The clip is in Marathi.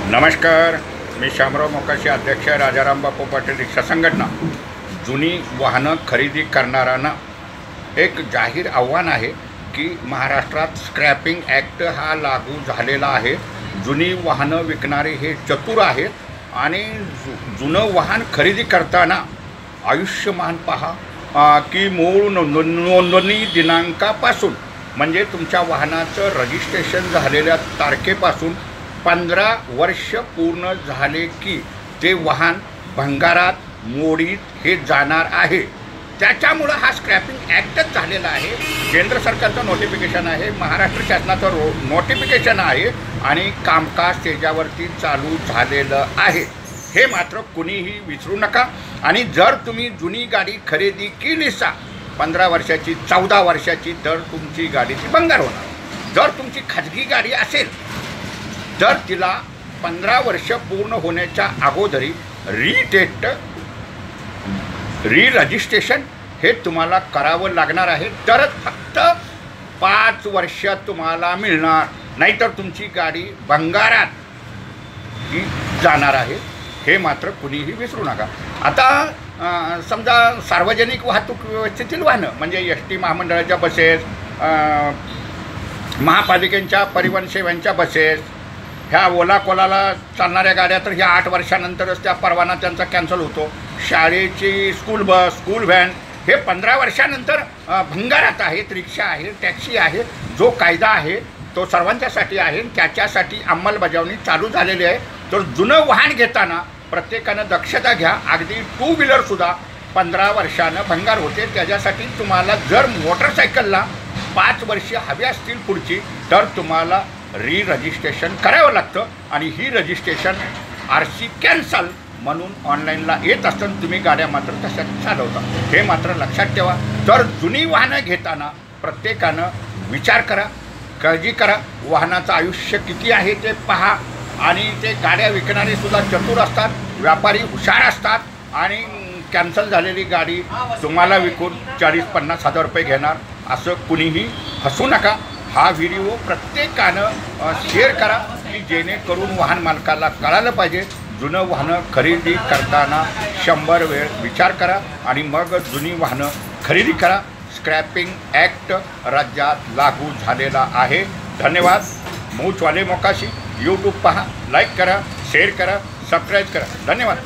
नमस्कार, मी शामराव मोकाशी, अध्यक्ष राजाराम बापू पाटील रिक्षा संघटना। जुनी वाहनं खरेदी करणाऱ्यांना एक जाहीर आव्हान आहे की महाराष्ट्रात स्क्रॅपिंग ॲक्ट हा लागू झालेला आहे। जुनी वाहनं विकणारे हे चतुर आहेत आणि जुनं वाहन खरेदी करताना आयुष्यमान पहा की मूळ नोंदणी दिनांकापासून म्हणजे तुमच्या वाहनाचं रजिस्ट्रेशन झालेल्या तारखेपासून 15 वर्ष पूर्ण झाले की ते वाहन भंगारात मोडीत हे जाणार आहे। त्याच्यामुळं हा स्क्रॅपिंग ॲक्टच झालेला आहे। केंद्र सरकारचं नोटिफिकेशन आहे, महाराष्ट्र शासनाचं नोटिफिकेशन आहे आणि कामकाज त्याच्यावरती चालू झालेलं आहे। हे मात्र कुणीही विसरू नका। आणि जर तुम्ही जुनी गाडी खरेदी केलीसा 15 वर्षाची 14 वर्षाची तर तुमची गाडीची भंगार होणार। जर तुमची खाजगी गाडी असेल तर तिला 15 वर्ष पूर्ण होण्याच्या अगोदरी रजिस्ट्रेशन हे तुम्हाला करावं लागणार आहे। तरच फक्त 5 वर्ष तुम्हाला मिळणार, नाहीतर तुमची गाडी भंगारात ही जाणार आहे। हे मात्र कुणीही विसरू नका। आता समजा सार्वजनिक वाहतूक व्यवस्थेतील वाहनं म्हणजे एस-टी महामंडळाच्या बसेस, महापालिकेच्या परिवहन सेवांच्या बसेस, ह्या ओला कोलाला चालणाऱ्या गाड्या तर ह्या 8 वर्षानंतरच त्या परवाना त्यांचा कॅन्सल होतो। शाळेची स्कूल बस, स्कूल व्हॅन हे 15 वर्षानंतर भंगारात आहेत। रिक्षा आहे, टॅक्सी आहे। जो कायदा आहे तो सर्वांच्यासाठी आहे, त्याच्यासाठी अंमलबजावणी चालू झालेली आहे। तर जुनं वाहन घेताना प्रत्येकानं दक्षता घ्या। अगदी 2 व्हीलरसुद्धा 15 वर्षानं भंगार होते। त्याच्यासाठी तुम्हाला जर मोटरसायकलला 5 वर्ष हवी असतील पुढची तर तुम्हाला रजिस्ट्रेशन करावं लागतं आणि ही रजिस्ट्रेशन RC कॅन्सल म्हणून ऑनलाईनला येत असताना तुम्ही गाड्या मात्र तशाच चालवता। हे मात्र लक्षात ठेवा। तर जुनी वाहनं घेताना प्रत्येकानं विचार करा, काळजी करा। वाहनाचं आयुष्य किती आहे ते पहा। आणि ते गाड्या विकणारे सुद्धा चतुर असतात, व्यापारी हुशार असतात आणि कॅन्सल झालेली गाडी तुम्हाला विकून 40-50 हजार रुपये घेणार असं कुणीही हसू नका। हा व्हिडिओ प्रत्येकानं शेअर करा की जेणेकरून वाहन मालकाला कळालं पाहिजे। जुनं वाहनं खरेदी करताना 100 वेळ विचार करा आणि मग जुनी वाहनं खरेदी करा। स्क्रॅपिंग ॲक्ट राज्यात लागू झालेला आहे। धन्यवाद। मूचवाले मोकाशी यूट्यूब पहा, लाईक करा, शेअर करा, सबस्क्राईब करा। धन्यवाद।